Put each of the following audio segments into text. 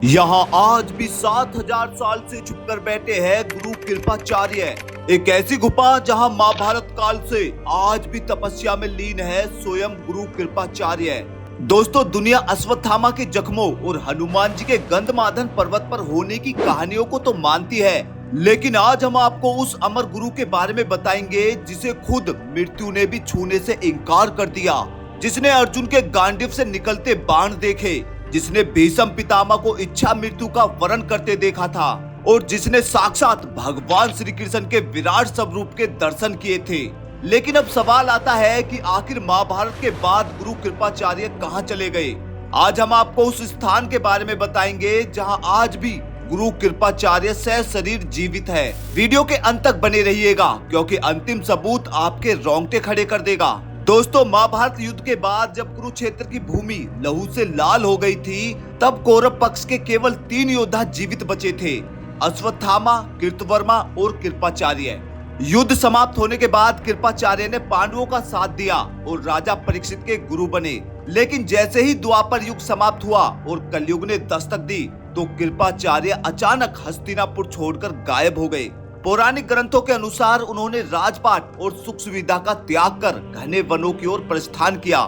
यहाँ आज भी 7,000 साल से छुपकर बैठे हैं गुरु कृपाचार्य। एक ऐसी गुफा जहाँ महाभारत काल से आज भी तपस्या में लीन है स्वयं गुरु कृपाचार्य। दोस्तों, दुनिया अश्वत्थामा के जख्मों और हनुमान जी के गंधमादन पर्वत पर होने की कहानियों को तो मानती है, लेकिन आज हम आपको उस अमर गुरु के बारे में बताएंगे जिसे खुद मृत्यु ने भी छूने से इनकार कर दिया, जिसने अर्जुन के गांडीव से निकलते बाण देखे, जिसने भीष्म पितामह को इच्छा मृत्यु का वरण करते देखा था और जिसने साक्षात भगवान श्री कृष्ण के विराट स्वरूप के दर्शन किए थे। लेकिन अब सवाल आता है कि आखिर महाभारत के बाद गुरु कृपाचार्य कहां चले गए। आज हम आपको उस स्थान के बारे में बताएंगे जहां आज भी गुरु कृपाचार्य सशरीर जीवित है। वीडियो के अंत तक बने रहिएगा क्योंकि अंतिम सबूत आपके रोंगटे खड़े कर देगा। दोस्तों, महाभारत युद्ध के बाद जब कुरुक्षेत्र की भूमि लहू से लाल हो गई थी, तब कौरव पक्ष के केवल 3 योद्धा जीवित बचे थे, अश्वत्थामा, कृतवर्मा और कृपाचार्य। युद्ध समाप्त होने के बाद कृपाचार्य ने पांडवों का साथ दिया और राजा परीक्षित के गुरु बने। लेकिन जैसे ही द्वापर युग समाप्त हुआ और कलयुग ने दस्तक दी, तो कृपाचार्य अचानक हस्तिनापुर छोड़कर गायब हो गए। पौराणिक ग्रंथों के अनुसार उन्होंने राजपाट और सुख सुविधा का त्याग कर घने वनों की ओर प्रस्थान किया।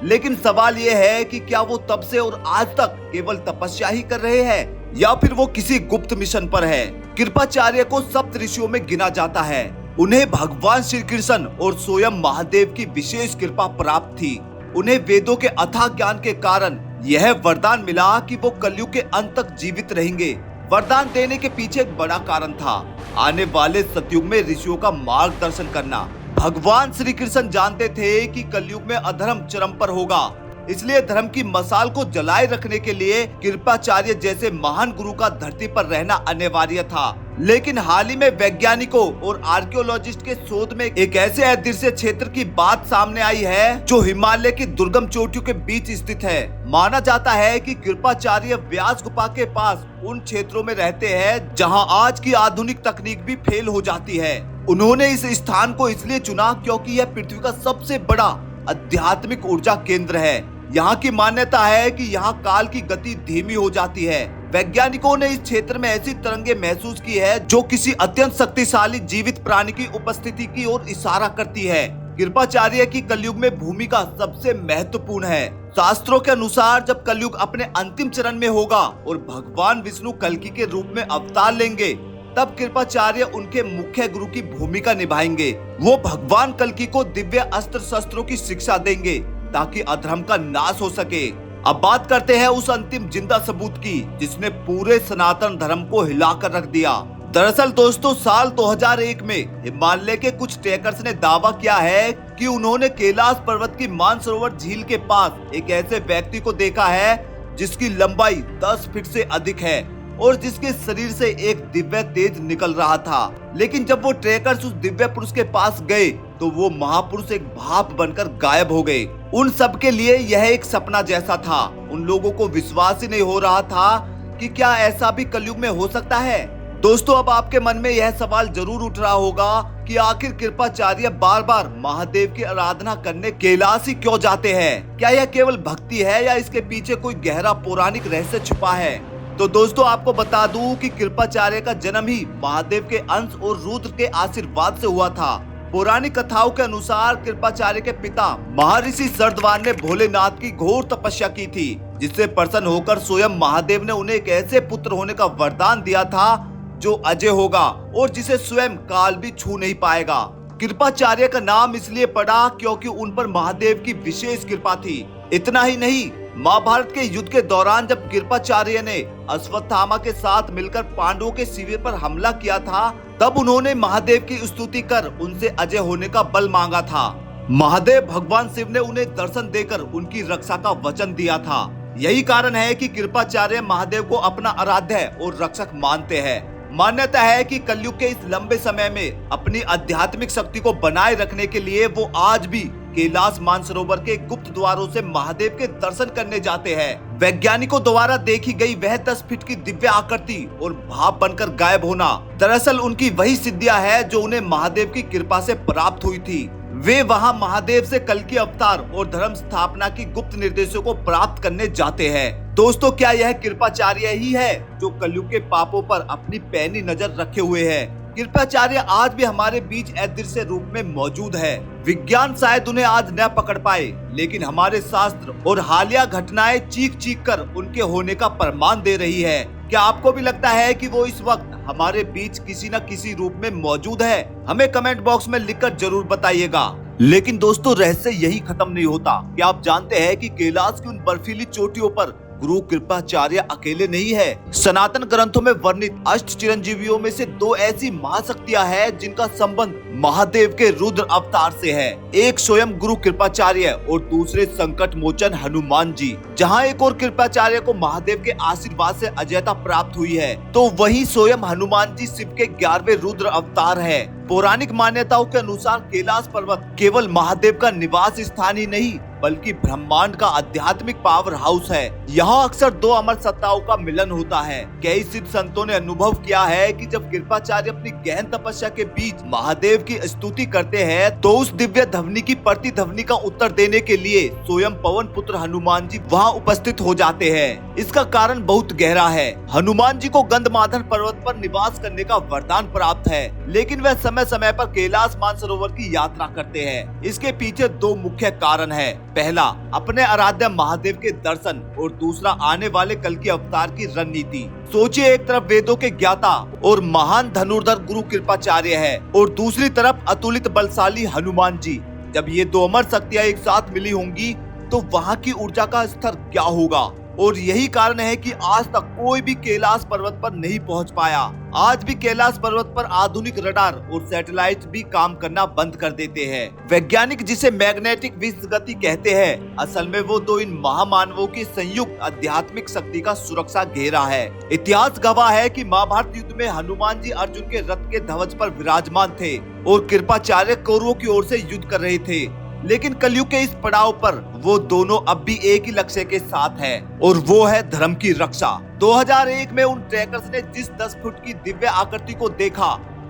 लेकिन सवाल ये है कि क्या वो तब से और आज तक केवल तपस्या ही कर रहे हैं या फिर वो किसी गुप्त मिशन पर है। कृपाचार्य को सप्त ऋषियों में गिना जाता है। उन्हें भगवान श्री कृष्ण और स्वयं महादेव की विशेष कृपा प्राप्त थी। उन्हें वेदों के अथाह ज्ञान के कारण यह वरदान मिला कि वो कलयुग के अंत तक जीवित रहेंगे। वरदान देने के पीछे एक बड़ा कारण था, आने वाले सतयुग में ऋषियों का मार्गदर्शन करना। भगवान श्री कृष्ण जानते थे कि कलयुग में अधर्म चरम पर होगा, इसलिए धर्म की मसाल को जलाए रखने के लिए कृपाचार्य जैसे महान गुरु का धरती पर रहना अनिवार्य था। लेकिन हाल ही में वैज्ञानिकों और आर्कियोलॉजिस्ट के शोध में एक ऐसे अदृश्य क्षेत्र की बात सामने आई है जो हिमालय की दुर्गम चोटियों के बीच स्थित है। माना जाता है कि कृपाचार्य व्यास गुफा के पास उन क्षेत्रों में रहते हैं जहां आज की आधुनिक तकनीक भी फेल हो जाती है। उन्होंने इस स्थान को इसलिए चुना क्योंकि यह पृथ्वी का सबसे बड़ा आध्यात्मिक ऊर्जा केंद्र है। यहाँ की मान्यता है कि यहाँ काल की गति धीमी हो जाती है। वैज्ञानिकों ने इस क्षेत्र में ऐसी तरंगे महसूस की है जो किसी अत्यंत शक्तिशाली जीवित प्राणी की उपस्थिति की ओर इशारा करती है। कृपाचार्य की कलयुग में भूमिका सबसे महत्वपूर्ण है। शास्त्रों के अनुसार जब कलयुग अपने अंतिम चरण में होगा और भगवान विष्णु कल्कि के रूप में अवतार लेंगे, तब कृपाचार्य उनके मुख्य गुरु की भूमिका निभाएंगे। वो भगवान कल्कि को दिव्य अस्त्र शस्त्रों की शिक्षा देंगे ताकि अधर्म का नाश हो सके। अब बात करते हैं उस अंतिम जिंदा सबूत की जिसने पूरे सनातन धर्म को हिलाकर रख दिया। दरअसल दोस्तों, साल 2001 में हिमालय के कुछ ट्रेकर्स ने दावा किया है कि उन्होंने कैलाश पर्वत की मानसरोवर झील के पास एक ऐसे व्यक्ति को देखा है जिसकी लंबाई 10 फीट से अधिक है और जिसके शरीर से एक दिव्य तेज निकल रहा था। लेकिन जब वो ट्रेकर्स उस दिव्य पुरुष के पास गए तो वो महापुरुष एक भाप बनकर गायब हो गए। उन सब के लिए यह एक सपना जैसा था। उन लोगों को विश्वास ही नहीं हो रहा था कि क्या ऐसा भी कलयुग में हो सकता है। दोस्तों, अब आपके मन में यह सवाल जरूर उठ रहा होगा कि आखिर कृपाचार्य बार बार महादेव की आराधना करने कैलाश ही क्यों जाते हैं। क्या यह केवल भक्ति है या इसके पीछे कोई गहरा पौराणिक रहस्य छुपा है। तो दोस्तों, आपको बता दूं कि कृपाचार्य का जन्म ही महादेव के अंश और रुद्र के आशीर्वाद से हुआ था। पौराणिक कथाओं के अनुसार कृपाचार्य के पिता महर्षि शरद्वान ने भोलेनाथ की घोर तपस्या की थी, जिससे प्रसन्न होकर स्वयं महादेव ने उन्हें एक ऐसे पुत्र होने का वरदान दिया था जो अजय होगा और जिसे स्वयं काल भी छू नहीं पाएगा। कृपाचार्य का नाम इसलिए पड़ा क्योंकि उन पर महादेव की विशेष कृपा थी। इतना ही नहीं, महाभारत के युद्ध के दौरान जब कृपाचार्य ने अश्वत्थामा के साथ मिलकर पांडवों के शिविर पर हमला किया था, तब उन्होंने महादेव की स्तुति कर उनसे अजय होने का बल मांगा था। महादेव भगवान शिव ने उन्हें दर्शन देकर उनकी रक्षा का वचन दिया था। यही कारण है कि कृपाचार्य महादेव को अपना आराध्य और रक्षक मानते हैं। मान्यता है कि कलयुग के इस लंबे समय में अपनी आध्यात्मिक शक्ति को बनाए रखने के लिए वो आज भी कैलाश मानसरोवर के गुप्त द्वारों से महादेव के दर्शन करने जाते हैं। वैज्ञानिकों द्वारा देखी गई वह 10 फीट की दिव्य आकृति और भाप बनकर गायब होना दरअसल उनकी वही सिद्धियां है जो उन्हें महादेव की कृपा से प्राप्त हुई थी। वे वहां महादेव से कल्कि अवतार और धर्म स्थापना की गुप्त निर्देशों को प्राप्त करने जाते हैं। दोस्तों, क्या यह कृपाचार्य ही है जो कलयुग के पापों पर अपनी पैनी नजर रखे हुए है? कृपाचार्य आज भी हमारे बीच अदृश्य रूप में मौजूद है। विज्ञान शायद उन्हें आज न पकड़ पाए, लेकिन हमारे शास्त्र और हालिया घटनाएं चीख चीख कर उनके होने का प्रमाण दे रही है। क्या आपको भी लगता है कि वो इस वक्त हमारे बीच किसी न किसी रूप में मौजूद है? हमें कमेंट बॉक्स में लिखकर जरूर बताइएगा। लेकिन दोस्तों, रहस्य यही खत्म नहीं होता। क्या आप जानते हैं कि कैलाश की उन बर्फीली चोटियों पर गुरु कृपाचार्य अकेले नहीं है? सनातन ग्रंथों में वर्णित अष्ट चिरंजीवियों में से दो ऐसी महाशक्तियां हैं जिनका संबंध महादेव के रुद्र अवतार से है। एक स्वयं गुरु कृपाचार्य और दूसरे संकट मोचन हनुमान जी। जहां एक और कृपाचार्य को महादेव के आशीर्वाद से अजयता प्राप्त हुई है, तो वहीं स्वयं हनुमान जी शिव के 11वें रुद्र अवतार है। पौराणिक मान्यताओं के अनुसार कैलाश पर्वत केवल महादेव का निवास स्थान ही नहीं, बल्कि ब्रह्मांड का आध्यात्मिक पावर हाउस है। यहाँ अक्सर दो अमर सत्ताओं का मिलन होता है। कई सिद्ध संतों ने अनुभव किया है कि जब कृपाचार्य अपनी गहन तपस्या के बीच महादेव की स्तुति करते हैं, तो उस दिव्य ध्वनि की प्रतिध्वनि का उत्तर देने के लिए स्वयं पवन पुत्र हनुमान जी वहाँ उपस्थित हो जाते हैं। इसका कारण बहुत गहरा है। हनुमान जी को गंधमादन पर्वत पर निवास करने का वरदान प्राप्त है, लेकिन वह समय समय पर कैलाश मानसरोवर की यात्रा करते हैं। इसके पीछे दो मुख्य कारण है। पहला, अपने आराध्य महादेव के दर्शन, और दूसरा आने वाले कल की अवतार की रणनीति। सोचिए, एक तरफ वेदों के ज्ञाता और महान धनुर्धर गुरु कृपाचार्य है, और दूसरी तरफ अतुलित बलशाली हनुमान जी। जब ये दो अमर शक्तियां एक साथ मिली होंगी, तो वहाँ की ऊर्जा का स्तर क्या होगा? और यही कारण है कि आज तक कोई भी कैलाश पर्वत पर नहीं पहुंच पाया। आज भी कैलाश पर्वत पर आधुनिक रडार और सैटेलाइट भी काम करना बंद कर देते हैं। वैज्ञानिक जिसे मैग्नेटिक विश्व गति कहते हैं, असल में वो दो इन महामानवों की संयुक्त आध्यात्मिक शक्ति का सुरक्षा घेरा है। इतिहास गवाह है कि महाभारत युद्ध में हनुमान जी अर्जुन के रथ के ध्वज पर विराजमान थे और कृपाचार्य कौरवों की ओर से युद्ध कर रहे थे। लेकिन कलयुग के इस पड़ाव पर वो दोनों अब भी एक ही लक्ष्य के साथ हैं, और वो है धर्म की रक्षा। 2001 में उन ट्रैकर्स ने जिस 10 फुट की दिव्य आकृति को देखा,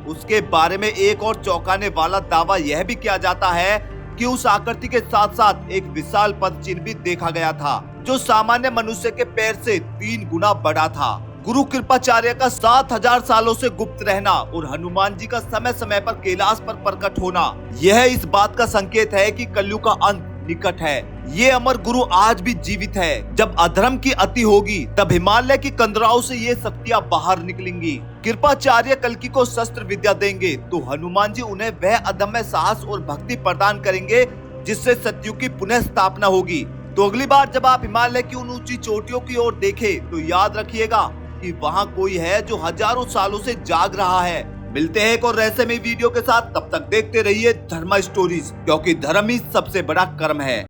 उसके बारे में एक और चौंकाने वाला दावा यह भी किया जाता है कि उस आकृति के साथ साथ एक विशाल पद चिन्ह भी देखा गया था, जो सामान्य मनुष्य के पैर से 3 गुना बड़ा था। गुरु कृपाचार्य का 7000 सालों से गुप्त रहना और हनुमान जी का समय समय पर कैलाश पर प्रकट होना, यह इस बात का संकेत है कि कलयुग का अंत निकट है। ये अमर गुरु आज भी जीवित है। जब अधर्म की अति होगी, तब हिमालय की कंदराओं से ये शक्तियां बाहर निकलेंगी। कृपाचार्य कल्कि को शस्त्र विद्या देंगे, तो हनुमान जी उन्हें वह अदम्य साहस और भक्ति प्रदान करेंगे जिससे सतयुग की पुनः स्थापना होगी। तो अगली बार जब आप हिमालय की उन ऊंची चोटियों की ओर देखें, तो याद रखिएगा कि वहाँ कोई है जो हजारों सालों से जाग रहा है। मिलते हैं एक और रहस्यमय वीडियो के साथ। तब तक देखते रहिए धर्मा स्टोरीज, क्योंकि धर्म ही सबसे बड़ा कर्म है।